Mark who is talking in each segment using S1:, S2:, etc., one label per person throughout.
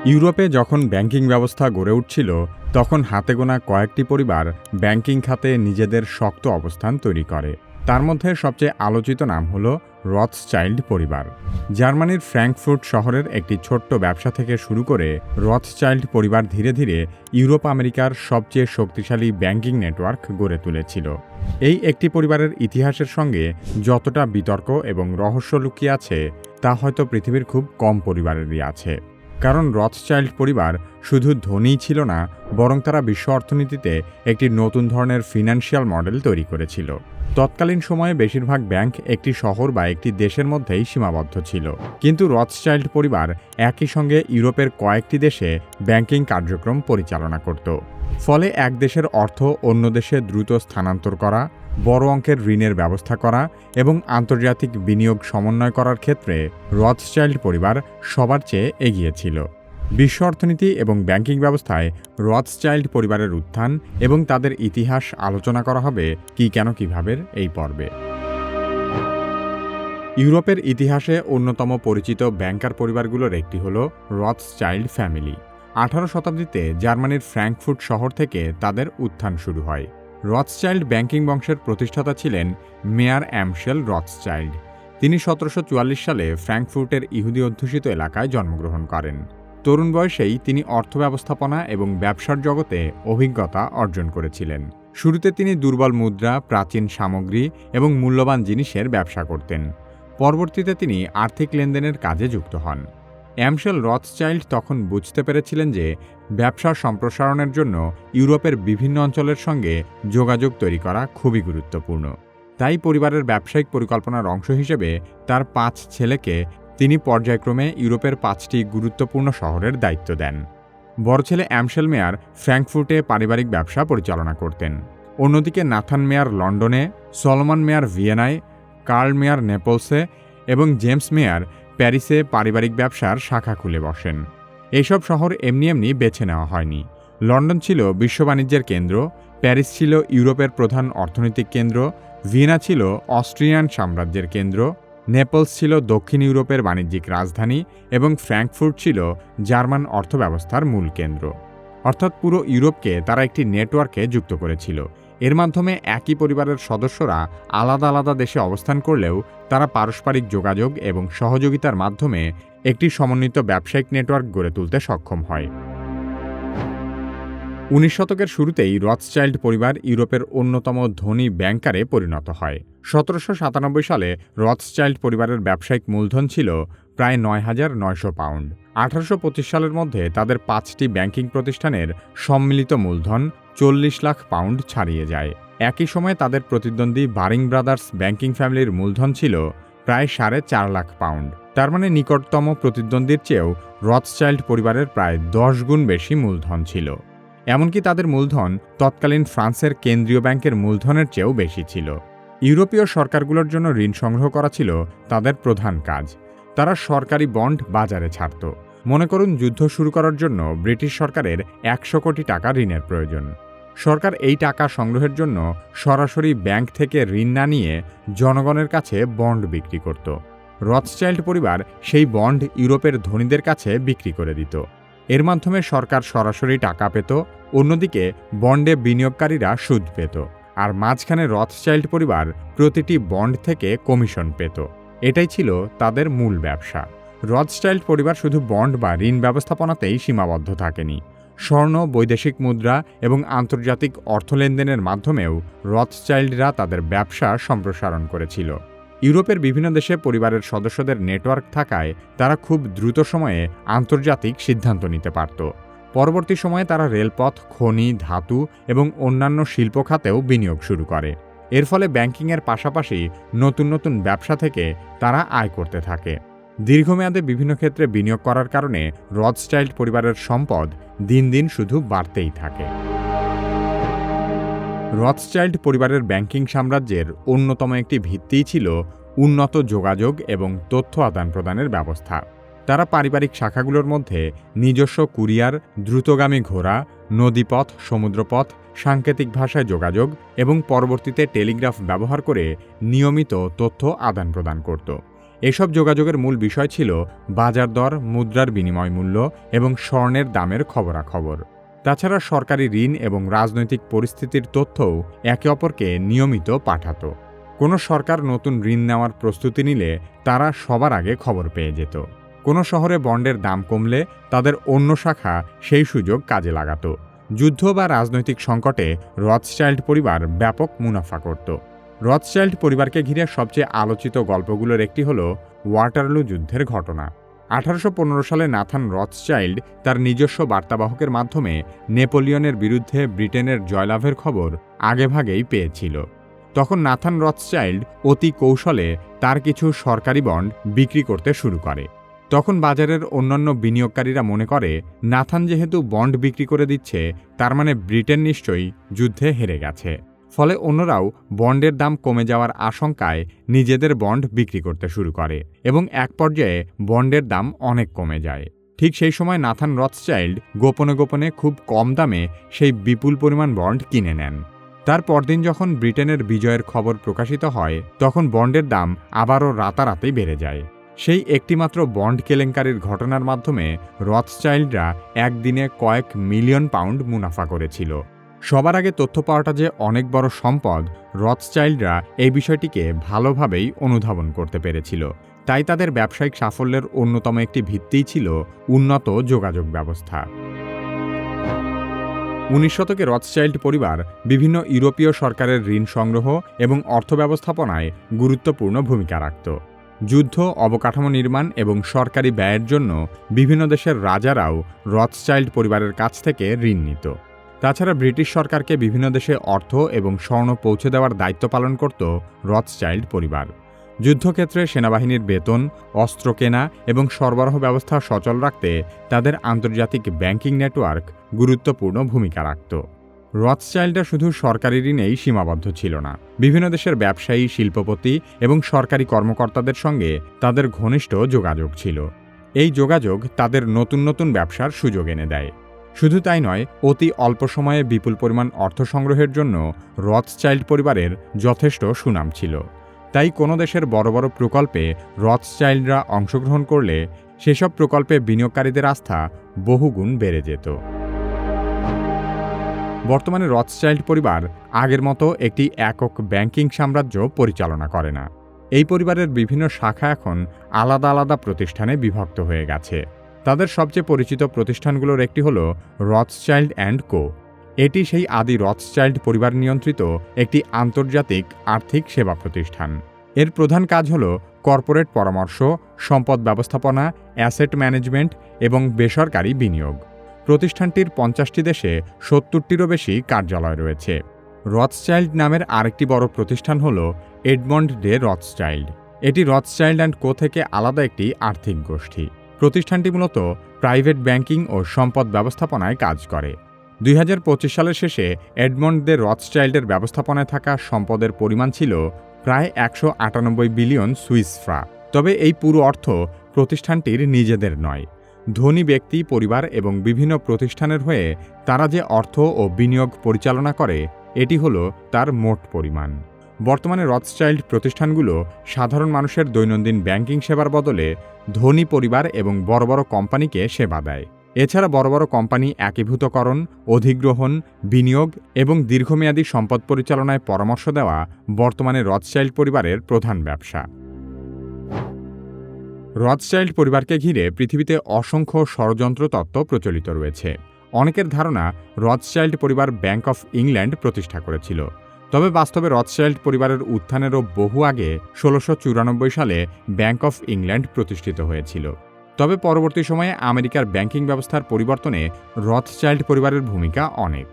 S1: ইউরোপে যখন ব্যাংকিং ব্যবস্থা গড়ে উঠছিল, তখন হাতে গোনা কয়েকটি পরিবার ব্যাংকিং খাতে নিজেদের শক্ত অবস্থান তৈরি করে। তার মধ্যে সবচেয়ে আলোচিত নাম হল রথসচাইল্ড পরিবার। জার্মানির ফ্র্যাঙ্কফুর্ট শহরের একটি ছোট্ট ব্যবসা থেকে শুরু করে রথসচাইল্ড পরিবার ধীরে ধীরে ইউরোপ আমেরিকার সবচেয়ে শক্তিশালী ব্যাংকিং নেটওয়ার্ক গড়ে তুলেছিল। এই একটি পরিবারের ইতিহাসের সঙ্গে যতটা বিতর্ক এবং রহস্য লুকিয়ে আছে, তা হয়তো পৃথিবীর খুব কম পরিবারেরই আছে। কারণ রথসচাইল্ড পরিবার শুধু ধনীই ছিল না, বরং তারা বিশ্ব অর্থনীতিতে একটি নতুন ধরনের ফিনান্সিয়াল মডেল তৈরি করেছিল। তৎকালীন সময়ে বেশিরভাগ ব্যাংক একটি শহর বা একটি দেশের মধ্যেই সীমাবদ্ধ ছিল, কিন্তু রথসচাইল্ড পরিবার একই সঙ্গে ইউরোপের কয়েকটি দেশে ব্যাংকিং কার্যক্রম পরিচালনা করত। ফলে এক দেশের অর্থ অন্য দেশে দ্রুত স্থানান্তর করা, বড় অঙ্কের ঋণের ব্যবস্থা করা এবং আন্তর্জাতিক বিনিয়োগ সমন্বয় করার ক্ষেত্রে রথসচাইল্ড পরিবার সবার চেয়ে এগিয়ে ছিল। বিশ্ব অর্থনীতি এবং ব্যাংকিং ব্যবস্থায় রথসচাইল্ড পরিবারের উত্থান এবং তাদের ইতিহাস আলোচনা করা হবে কি কেন কিভাবে এই পর্বে। ইউরোপের ইতিহাসে অন্যতম পরিচিত ব্যাংকার পরিবারগুলোর একটি হল রথসচাইল্ড ফ্যামিলি। 18 শতাব্দীতে জার্মানির ফ্র্যাঙ্কফুর্ট শহর থেকে তাদের উত্থান শুরু হয়। রথসচাইল্ড ব্যাংকিং বংশের প্রতিষ্ঠাতা ছিলেন মেয়ার অ্যামশেল রথসচাইল্ড। তিনি 1744 সালে ফ্র্যাঙ্কফুর্টের ইহুদি অধ্যুষিত এলাকায় জন্মগ্রহণ করেন। তরুণ বয়সেই তিনি অর্থ ব্যবস্থাপনা এবং ব্যবসার জগতে অভিজ্ঞতা অর্জন করেছিলেন। শুরুতে তিনি দুর্বল মুদ্রা, প্রাচীন সামগ্রী এবং মূল্যবান জিনিসের ব্যবসা করতেন। পরবর্তীতে তিনি আর্থিক লেনদেনের কাজে যুক্ত হন। অ্যামশেল রথসচাইল্ড তখন বুঝতে পেরেছিলেন যে ব্যবসার সম্প্রসারণের জন্য ইউরোপের বিভিন্ন অঞ্চলের সঙ্গে যোগাযোগ তৈরি করা খুবই গুরুত্বপূর্ণ। তাই পরিবারের ব্যবসায়িক পরিকল্পনার অংশ হিসেবে তার 5 ছেলেকে তিনি পর্যায়ক্রমে ইউরোপের 5টি গুরুত্বপূর্ণ শহরের দায়িত্ব দেন। বড় ছেলে অ্যামশেল মেয়ার ফ্র্যাঙ্কফুর্টে পারিবারিক ব্যবসা পরিচালনা করতেন। অন্যদিকে নাথান মেয়ার লন্ডনে, সলোমন মেয়ার ভিয়েনায়, কার্ল মেয়ার নেপলসে এবং জেমস মেয়ার প্যারিসে পারিবারিক ব্যবসার শাখা খুলে বসেন। এইসব শহর এমনি এমনি বেছে নেওয়া হয়নি। লন্ডন ছিল বিশ্ব বাণিজ্যের কেন্দ্র, প্যারিস ছিল ইউরোপের প্রধান অর্থনৈতিক কেন্দ্র, ভিয়েনা ছিল অস্ট্রিয়ান সাম্রাজ্যের কেন্দ্র, নেপলস ছিল দক্ষিণ ইউরোপের বাণিজ্যিক রাজধানী এবং ফ্র্যাঙ্কফুর্ট ছিল জার্মান অর্থব্যবস্থার মূল কেন্দ্র। অর্থাৎ পুরো ইউরোপকে তারা একটি নেটওয়ার্কে যুক্ত করেছিল। এর মাধ্যমে একই পরিবারের সদস্যরা আলাদা আলাদা দেশে অবস্থান করলেও তারা পারস্পরিক যোগাযোগ এবং সহযোগিতার মাধ্যমে একটি সমন্বিত ব্যবসায়িক নেটওয়ার্ক গড়ে তুলতে সক্ষম হয়। 19 শতকের শুরুতেই রথসচাইল্ড পরিবার ইউরোপের অন্যতম ধনী ব্যাংকারে পরিণত হয়। 1797 সালে রথসচাইল্ড পরিবারের ব্যবসায়িক মূলধন ছিল প্রায় 9,900 পাউন্ড। 1825 সালের মধ্যে তাদের 5টি ব্যাংকিং প্রতিষ্ঠানের সম্মিলিত মূলধন 40 লাখ পাউন্ড ছাড়িয়ে যায়। একই সময়ে তাদের প্রতিদ্বন্দ্বী বারিং ব্রাদার্স ব্যাংকিং ফ্যামিলির মূলধন ছিল প্রায় 4.5 লাখ পাউন্ড। তার মানে নিকটতম প্রতিদ্বন্দ্বীর চেয়েও রথসচাইল্ড পরিবারের প্রায় 10 গুণ বেশি মূলধন ছিল। এমনকি তাদের মূলধন তৎকালীন ফ্রান্সের কেন্দ্রীয় ব্যাংকের মূলধনের চেয়েও বেশি ছিল। ইউরোপীয় সরকারগুলোর জন্য ঋণ সংগ্রহ করা ছিল তাদের প্রধান কাজ। তারা সরকারি বন্ড বাজারে ছাড়ত। মনে করুন, যুদ্ধ শুরু করার জন্য ব্রিটিশ সরকারের 100 কোটি টাকা ঋণের প্রয়োজন। সরকার এই টাকা সংগ্রহের জন্য সরাসরি ব্যাংক থেকে ঋণ না নিয়ে জনগণের কাছে বন্ড বিক্রি করত। রথসচাইল্ড পরিবার সেই বন্ড ইউরোপের ধনীদের কাছে বিক্রি করে দিত। এর মাধ্যমে সরকার সরাসরি টাকা পেত, অন্যদিকে বন্ডে বিনিয়োগকারীরা সুদ পেত, আর মাঝখানে রথসচাইল্ড পরিবার প্রতিটি বন্ড থেকে কমিশন পেত। এটাই ছিল তাদের মূল ব্যবসা। রথসচাইল্ড পরিবার শুধু বন্ড বা ঋণ ব্যবস্থাপনাতেই সীমাবদ্ধ থাকেনি। স্বর্ণ, বৈদেশিক মুদ্রা এবং আন্তর্জাতিক অর্থ লেনদেনের মাধ্যমেও রথসচাইল্ডরা তাদের ব্যবসা সম্প্রসারণ করেছিল। ইউরোপের বিভিন্ন দেশে পরিবারের সদস্যদের নেটওয়ার্ক থাকায় তারা খুব দ্রুত সময়ে আন্তর্জাতিক সিদ্ধান্ত নিতে পারত। পরবর্তী সময়ে তারা রেলপথ, খনি, ধাতু এবং অন্যান্য শিল্প খাতেও বিনিয়োগ শুরু করে। এর ফলে ব্যাংকিংয়ের পাশাপাশি নতুন নতুন ব্যবসা থেকে তারা আয় করতে থাকে। দীর্ঘমেয়াদে বিভিন্ন ক্ষেত্রে বিনিয়োগ করার কারণে রথসচাইল্ড পরিবারের সম্পদ দিন দিন শুধু বাড়তেই থাকে। রথসচাইল্ড পরিবারের ব্যাংকিং সাম্রাজ্যের অন্যতম একটি ভিত্তিই ছিল উন্নত যোগাযোগ এবং তথ্য আদান-প্রদানের ব্যবস্থা। তারা পারিবারিক শাখাগুলোর মধ্যে নিজস্ব কুরিয়ার, দ্রুতগামী ঘোড়া, নদীপথ, সমুদ্রপথ, সাংকেতিক ভাষায় যোগাযোগ এবং পরবর্তীতে টেলিগ্রাফ ব্যবহার করে নিয়মিত তথ্য আদান-প্রদান করত। এসব যোগাযোগের মূল বিষয় ছিল বাজার দর, মুদ্রার বিনিময় মূল্য এবং স্বর্ণের দামের খবরাখবর। তাছাড়া সরকারি ঋণ এবং রাজনৈতিক পরিস্থিতির তথ্যও একে অপরকে নিয়মিত পাঠাত। কোনো সরকার নতুন ঋণ নেওয়ার প্রস্তুতি নিলে তারা সবার আগে খবর পেয়ে যেত। কোনো শহরে বন্ডের দাম কমলে তাদের অন্য শাখা সেই সুযোগ কাজে লাগাত। যুদ্ধ বা রাজনৈতিক সংকটে রথস্টাইল্ড পরিবার ব্যাপক মুনাফা করত। রথস্টাইল্ড পরিবারকে ঘিরে সবচেয়ে আলোচিত গল্পগুলোর একটি হল ওয়াটারলু যুদ্ধের ঘটনা। 1815 সালে নাথান রথস্টাইল্ড তার নিজস্ব বার্তাবাহকের মাধ্যমে নেপোলিয়নের বিরুদ্ধে ব্রিটেনের জয়লাভের খবর আগেভাগেই পেয়েছিল। তখন নাথান রথস্টাইল্ড অতি কৌশলে তার কিছু সরকারি বন্ড বিক্রি করতে শুরু করে। তখন বাজারের অন্যান্য বিনিয়োগকারীরা মনে করে নাথান যেহেতু বন্ড বিক্রি করে দিচ্ছে, তার মানে ব্রিটেন নিশ্চয়ই যুদ্ধে হেরে গেছে। ফলে অন্যরাও বন্ডের দাম কমে যাওয়ার আশঙ্কায় নিজেদের বন্ড বিক্রি করতে শুরু করে এবং এক পর্যায়ে বন্ডের দাম অনেক কমে যায়। ঠিক সেই সময় নাথান রথস্টাইল্ড গোপনে গোপনে খুব কম দামে সেই বিপুল পরিমাণ বন্ড কিনে নেন। তার পরদিন যখন ব্রিটেনের বিজয়ের খবর প্রকাশিত হয়, তখন বন্ডের দাম আবারও রাতারাতি বেড়ে যায়। সেই একটিমাত্র বন্ড কেলেঙ্কারির ঘটনার মাধ্যমে রথস্টাইল্ডরা একদিনে কয়েক মিলিয়ন পাউন্ড মুনাফা করেছিল। সবার আগে তথ্য পাওয়াটা যে অনেক বড় সম্পদ, রথস্টাইল্ডরা এই বিষয়টিকে ভালোভাবেই অনুধাবন করতে পেরেছিল। তাই তাদের ব্যবসায়িক সাফল্যের অন্যতম একটি ভিত্তিই ছিল উন্নত যোগাযোগ ব্যবস্থা। 19 শতকে রথস্টাইল্ড পরিবার বিভিন্ন ইউরোপীয় সরকারের ঋণ সংগ্রহ এবং অর্থব্যবস্থাপনায় গুরুত্বপূর্ণ ভূমিকা রাখত। যুদ্ধ, অবকাঠামো নির্মাণ এবং সরকারি ব্যয়ের জন্য বিভিন্ন দেশের রাজারাও রথস্টাইল্ড পরিবারের কাছ থেকে ঋণ নিত। তাছাড়া ব্রিটিশ সরকারকে বিভিন্ন দেশে অর্থ এবং স্বর্ণ পৌঁছে দেওয়ার দায়িত্ব পালন করত রথস্টাইল্ড পরিবার। যুদ্ধক্ষেত্রে সেনাবাহিনীর বেতন, অস্ত্র কেনা এবং সরবরাহ ব্যবস্থা সচল রাখতে তাদের আন্তর্জাতিক ব্যাংকিং নেটওয়ার্ক গুরুত্বপূর্ণ ভূমিকা রাখত। রথস্টাইল্ডরা শুধু সরকারি ঋণেই সীমাবদ্ধ ছিল না। বিভিন্ন দেশের ব্যবসায়ী, শিল্পপতি এবং সরকারি কর্মকর্তাদের সঙ্গে তাদের ঘনিষ্ঠ যোগাযোগ ছিল। এই যোগাযোগ তাদের নতুন নতুন ব্যবসার সুযোগ এনে দেয়। শুধু তাই নয়, অতি অল্প সময়ে বিপুল পরিমাণ অর্থ সংগ্রহের জন্য রথস্টাইল্ড পরিবারের যথেষ্ট সুনাম ছিল। তাই কোনো দেশের বড় বড় প্রকল্পে রথস্টাইল্ডরা অংশগ্রহণ করলে সেসব প্রকল্পে বিনিয়োগকারীদের আস্থা বহুগুণ বেড়ে যেত। বর্তমানে রথস্টাইল্ড পরিবার আগের মতো একটি একক ব্যাংকিং সাম্রাজ্য পরিচালনা করে না। এই পরিবারের বিভিন্ন শাখা এখন আলাদা আলাদা প্রতিষ্ঠানে বিভক্ত হয়ে গেছে। তাদের সবচেয়ে পরিচিত প্রতিষ্ঠানগুলোর একটি হল রথস্টাইল্ড অ্যান্ড কো। এটি সেই আদি রথস্টাইল্ড পরিবার নিয়ন্ত্রিত একটি আন্তর্জাতিক আর্থিক সেবা প্রতিষ্ঠান। এর প্রধান কাজ হল কর্পোরেট পরামর্শ, সম্পদ ব্যবস্থাপনা, অ্যাসেট ম্যানেজমেন্ট এবং বেসরকারি বিনিয়োগ। প্রতিষ্ঠানটির 50টি দেশে 70টিরও বেশি কার্যালয় রয়েছে। রথস্টাইল্ড নামের আরেকটি বড় প্রতিষ্ঠান হল এডমন্ড ডে রথস্টাইল্ড। এটি রথস্টাইল্ড অ্যান্ড কো থেকে আলাদা একটি আর্থিক গোষ্ঠী। প্রতিষ্ঠানটি মূলত প্রাইভেট ব্যাংকিং ও সম্পদ ব্যবস্থাপনায় কাজ করে। 2025 সালের শেষে এডমন্ড ডে রথস্টাইল্ডের ব্যবস্থাপনায় থাকা সম্পদের পরিমাণ ছিল প্রায় 198 বিলিয়ন সুইস ফ্রাঙ্ক। তবে এই পুরো অর্থ প্রতিষ্ঠানটির নিজেদের নয়। ধনী ব্যক্তি, পরিবার এবং বিভিন্ন প্রতিষ্ঠানের হয়ে তারা যে অর্থ ও বিনিয়োগ পরিচালনা করে, এটি হলো তার মোট পরিমাণ। বর্তমানে রথস্টাইল্ড প্রতিষ্ঠানগুলো সাধারণ মানুষের দৈনন্দিন ব্যাংকিং সেবার বদলে ধনী পরিবার এবং বড় বড় কোম্পানিকে সেবা দেয়। এছাড়া বড় বড় কোম্পানি একীভূতকরণ, অধিগ্রহণ, বিনিয়োগ এবং দীর্ঘমেয়াদী সম্পদ পরিচালনায় পরামর্শ দেওয়া বর্তমানে রথস্টাইল্ড পরিবারের প্রধান ব্যবসা। রথস্টাইল্ড পরিবারকে ঘিরে পৃথিবীতে অসংখ্য ষড়যন্ত্র তত্ত্ব প্রচলিত রয়েছে। অনেকের ধারণা রথস্টাইল্ড পরিবার ব্যাংক অফ ইংল্যান্ড প্রতিষ্ঠা করেছিল। তবে বাস্তবে রথস্টাইল্ড পরিবারের উত্থানেরও বহু আগে 1694 সালে ব্যাংক অফ ইংল্যান্ড প্রতিষ্ঠিত হয়েছিল। তবে পরবর্তী সময়ে আমেরিকার ব্যাংকিং ব্যবস্থার পরিবর্তনে রথস্টাইল্ড পরিবারের ভূমিকা অনেক।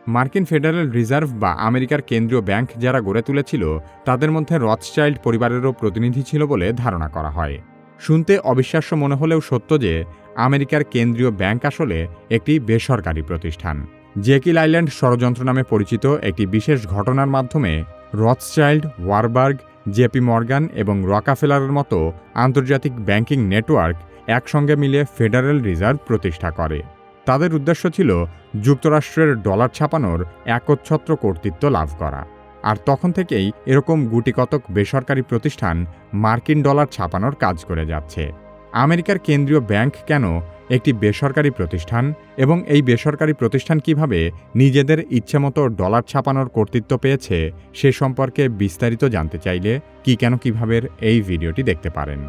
S1: মার্কিন ফেডারেল রিজার্ভ বা আমেরিকার কেন্দ্রীয় ব্যাংক যারা গড়ে তুলেছিল, তাদের মধ্যে রথস্টাইল্ড পরিবারেরও প্রতিনিধি ছিল বলে ধারণা করা হয়। শুনতে অবিশ্বাস্য মনে হলেও সত্য যে আমেরিকার কেন্দ্রীয় ব্যাংক আসলে একটি বেসরকারি প্রতিষ্ঠান। জেকিল আইল্যান্ড ষড়যন্ত্র নামে পরিচিত একটি বিশেষ ঘটনার মাধ্যমে রথস্টাইল্ড, ওয়ারবার্গ, জেপি মর্গান এবং রকাফেলারের মতো আন্তর্জাতিক ব্যাংকিং নেটওয়ার্ক একসঙ্গে মিলে ফেডারেল রিজার্ভ প্রতিষ্ঠা করে। তাদের উদ্দেশ্য ছিল যুক্তরাষ্ট্রের ডলার ছাপানোর একচ্ছত্র কর্তৃত্ব লাভ করা। আর তখন থেকেই এরকম গুটিকতক বেসরকারি প্রতিষ্ঠান মার্কিন ডলার ছাপানোর কাজ করে যাচ্ছে। আমেরিকার কেন্দ্রীয় ব্যাংক কেন একটি বেসরকারি প্রতিষ্ঠান এবং এই বেসরকারি প্রতিষ্ঠান কিভাবে নিজেদের ইচ্ছেমতো ডলার ছাপানোর কর্তৃত্ব পেয়েছে সে সম্পর্কে বিস্তারিত জানতে চাইলে কি কেন কিভাবের এই ভিডিওটি দেখতে পারেন।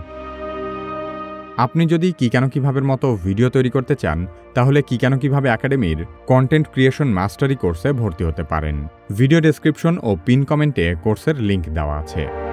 S1: আপনি যদি কি কেন কিভাবের মতো ভিডিও তৈরি করতে চান তাহলে কি কেন কিভাবে একাডেমির কন্টেন্ট ক্রিয়েশন মাস্টারি কোর্সে ভর্তি হতে পারেন। ভিডিও ডেসক্রিপশন ও পিন কমেন্টে কোর্সের লিংক দেওয়া আছে।